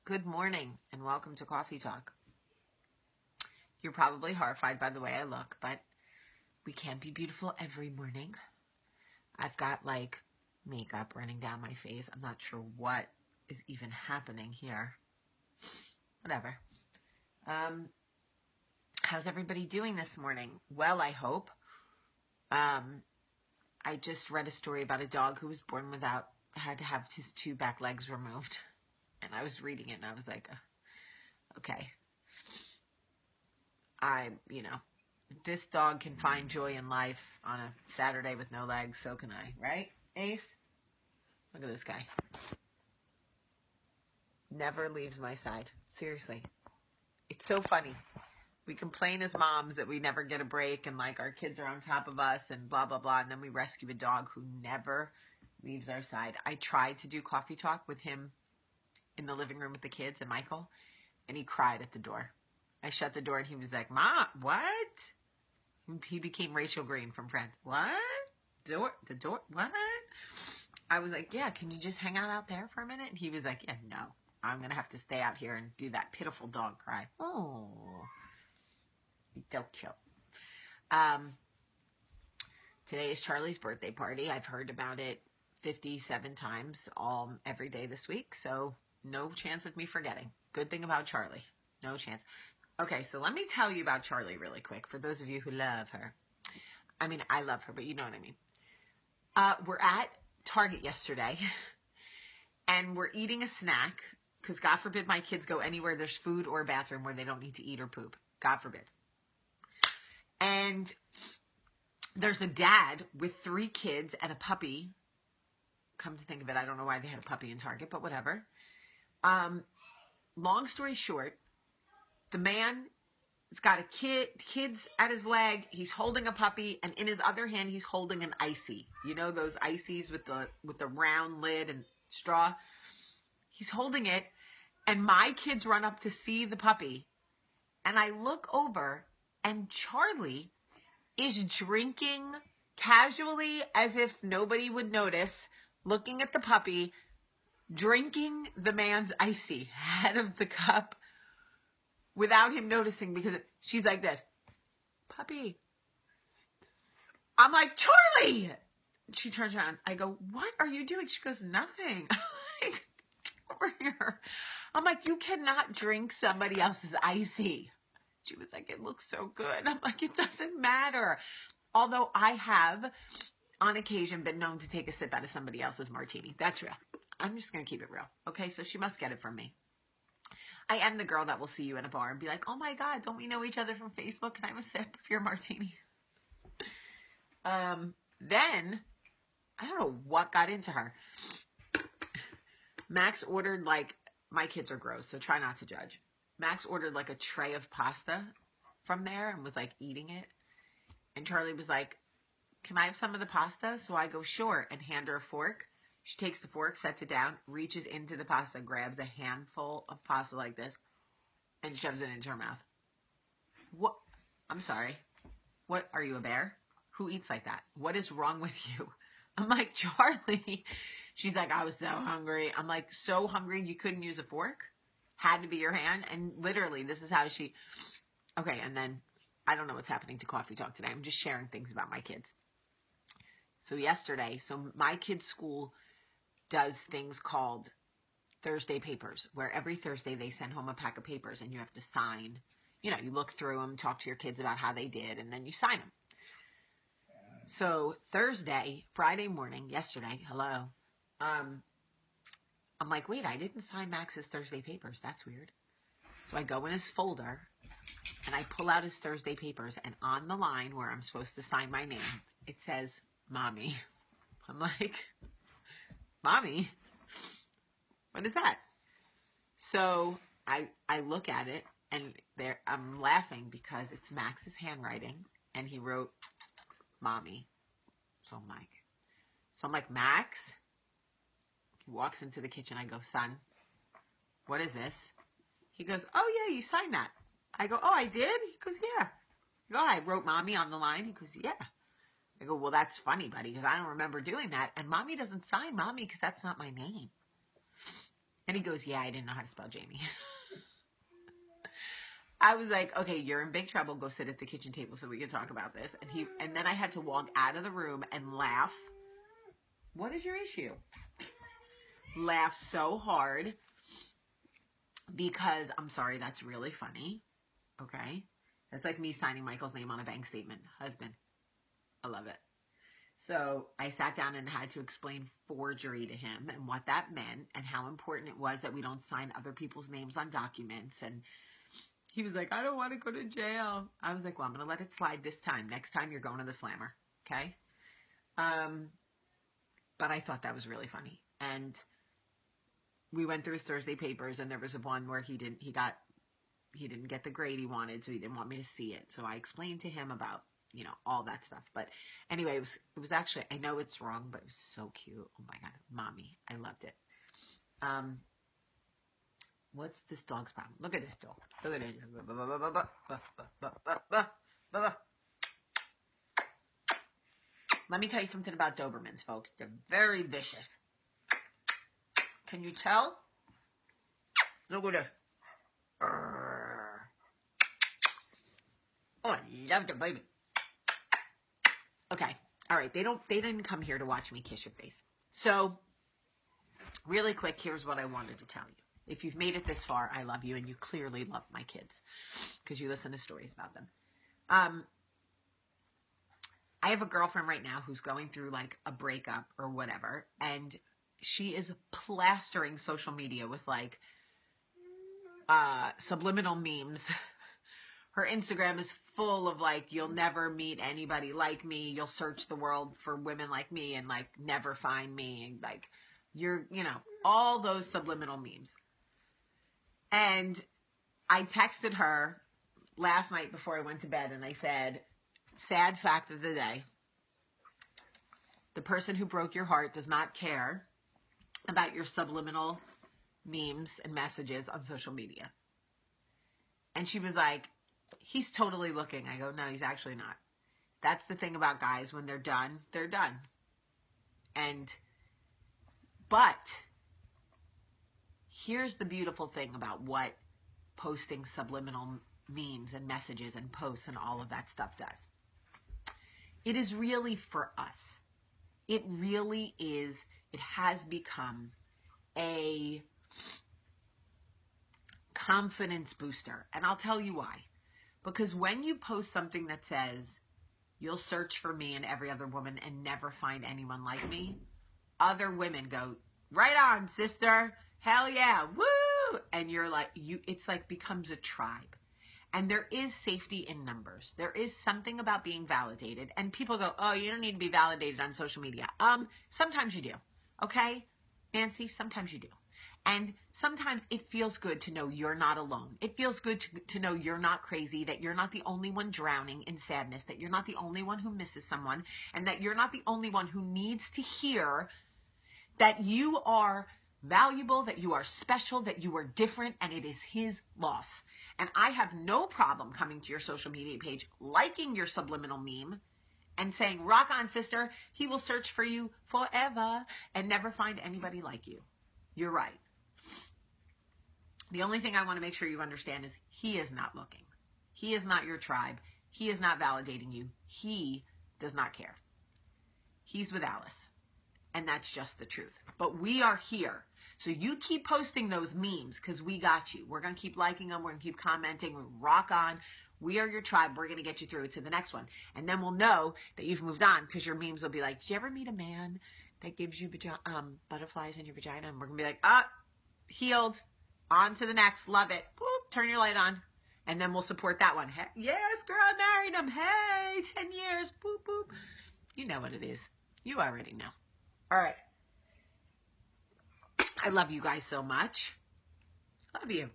Good morning and welcome to Coffee Talk. You're probably horrified by the way I look, but we can't be beautiful every morning. I've got makeup running down my face. I'm not sure what is even happening here. Whatever. How's everybody doing this morning? Well, I hope. I just read a story about a dog who was born had to have his two back legs removed. And I was reading it and I was like, okay. This dog can find joy in life on a Saturday with no legs, so can I, right, Ace? Look at this guy. Never leaves my side. Seriously. It's so funny. We complain as moms that we never get a break and our kids are on top of us and blah, blah, blah. And then we rescue a dog who never leaves our side. I tried to do Coffee Talk with him in the living room with the kids and Michael, and he cried at the door. I shut the door and he was like, "Mom, what?" He became Rachel Green from Friends. What? The door, what? I was like, "Yeah, can you just hang out there for a minute?" And he was like, "Yeah, no, I'm going to have to stay out here and do that pitiful dog cry." Oh, so cute. Today is Charlie's birthday party. I've heard about it 57 times every day this week, so no chance of me forgetting. Good thing about Charlie. No chance. Okay, so let me tell you about Charlie really quick for those of you who love her. I mean, I love her, but you know what I mean. We're at Target yesterday, and we're eating a snack, because God forbid my kids go anywhere there's food or a bathroom where they don't need to eat or poop. God forbid. And there's a dad with 3 kids and a puppy. Come to think of it, I don't know why they had a puppy in Target, but whatever. Long story short, the man has got kids at his leg. He's holding a puppy, and in his other hand, he's holding an icy. You know those ices with the round lid and straw? He's holding it, and my kids run up to see the puppy, and I look over, and Charlie is drinking casually as if nobody would notice, looking at the puppy, drinking the man's icy out of the cup without him noticing, because she's like this, "Puppy." I'm like, "Charlie!" She turns around. I go, "What are you doing?" She goes, "Nothing." I'm like, "Over here." I'm like, "You cannot drink somebody else's icy." She was like, "It looks so good." I'm like, "It doesn't matter." Although I have, on occasion, been known to take a sip out of somebody else's martini. That's real. I'm just going to keep it real. Okay, so she must get it from me. I am the girl that will see you in a bar and be like, "Oh my God, don't we know each other from Facebook? Can I have a sip of your martini?" Then, I don't know what got into her. Max ordered my kids are gross, so try not to judge. Max ordered a tray of pasta from there and was eating it. And Charlie was like, "Can I have some of the pasta?" So I go, "Sure," and hand her a fork. She takes the fork, sets it down, reaches into the pasta, grabs a handful of pasta like this, and shoves it into her mouth. What? I'm sorry. What? Are you a bear? Who eats like that? What is wrong with you? I'm like, "Charlie." She's like, "I was so hungry." I'm like, "So hungry you couldn't use a fork? Had to be your hand?" And literally, this is how she... Okay, and then I don't know what's happening to Coffee Talk today. I'm just sharing things about my kids. So yesterday, my kids' school does things called Thursday papers, where every Thursday they send home a pack of papers and you have to sign. You look through them, talk to your kids about how they did, and then you sign them. So Friday morning, yesterday, hello, I'm like, wait, I didn't sign Max's Thursday papers. That's weird. So I go in his folder and I pull out his Thursday papers, and on the line where I'm supposed to sign my name, it says Mommy. I'm like, "Mommy? What is that?" So I look at it, and I'm laughing because it's Max's handwriting, and he wrote Mommy. So I'm like, "Max?" He walks into the kitchen. I go, "Son, what is this?" He goes, "Oh, yeah, you signed that." I go, "Oh, I did?" He goes, "Yeah." I go, "I wrote Mommy on the line." He goes, "Yeah." I go, "Well, that's funny, buddy, because I don't remember doing that. And Mommy doesn't sign Mommy because that's not my name." And he goes, yeah, I didn't know how to spell Jamie. I was like, okay, you're in big trouble. Go sit at the kitchen table so we can talk about this. And then I had to walk out of the room and laugh. What is your issue? Laugh so hard because, I'm sorry, that's really funny. Okay? That's like me signing Michael's name on a bank statement. Husband. I love it. So I sat down and had to explain forgery to him and what that meant and how important it was that we don't sign other people's names on documents. And he was like, I don't want to go to jail. I was like, well, I'm going to let it slide this time. Next time you're going to the slammer. Okay? But I thought that was really funny. And we went through his Thursday papers, and there was one where he didn't get the grade he wanted, so he didn't want me to see it. So I explained to him about, all that stuff. But anyway, it was actually, I know it's wrong, but it was so cute. Oh my God, mommy, I loved it. What's this dog's problem? Look at this dog. Look at it. Let me tell you something about Dobermans, folks. They're very vicious. Can you tell? Look at this. Oh, I love the baby. Okay. All right. They didn't come here to watch me kiss your face. So, really quick, here's what I wanted to tell you. If you've made it this far, I love you, and you clearly love my kids because you listen to stories about them. I have a girlfriend right now who's going through like a breakup or whatever, and she is plastering social media with like subliminal memes. Her Instagram is full of like, you'll never meet anybody like me. You'll search the world for women like me and like never find me. And like, all those subliminal memes. And I texted her last night before I went to bed and I said, sad fact of the day, the person who broke your heart does not care about your subliminal memes and messages on social media. And she was like, he's totally looking. I go, no, he's actually not. That's the thing about guys. When they're done, they're done. But here's the beautiful thing about what posting subliminal memes and messages and posts and all of that stuff does. It is really for us. It really is. It has become a confidence booster. And I'll tell you why. Because when you post something that says, you'll search for me and every other woman and never find anyone like me, other women go, right on, sister. Hell yeah. Woo! And you're like, it's like becomes a tribe. And there is safety in numbers. There is something about being validated. And people go, oh, you don't need to be validated on social media. Sometimes you do. Okay? Nancy, sometimes you do. And sometimes it feels good to know you're not alone. It feels good to know you're not crazy, that you're not the only one drowning in sadness, that you're not the only one who misses someone, and that you're not the only one who needs to hear that you are valuable, that you are special, that you are different, and it is his loss. And I have no problem coming to your social media page, liking your subliminal meme, and saying, rock on, sister, he will search for you forever and never find anybody like you. You're right. The only thing I want to make sure you understand is he is not looking. He is not your tribe. He is not validating you. He does not care. He's with Alice. And that's just the truth. But we are here. So you keep posting those memes because we got you. We're going to keep liking them. We're going to keep commenting. Rock on. We are your tribe. We're going to get you through to the next one. And then we'll know that you've moved on because your memes will be like, did you ever meet a man that gives you butterflies in your vagina? And we're going to be like, healed. On to the next. Love it. Boop, turn your light on. And then we'll support that one. Hey, yes, girl, I married him. Hey, 10 years. Boop, boop. You know what it is. You already know. All right. I love you guys so much. Love you.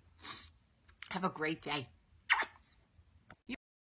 Have a great day.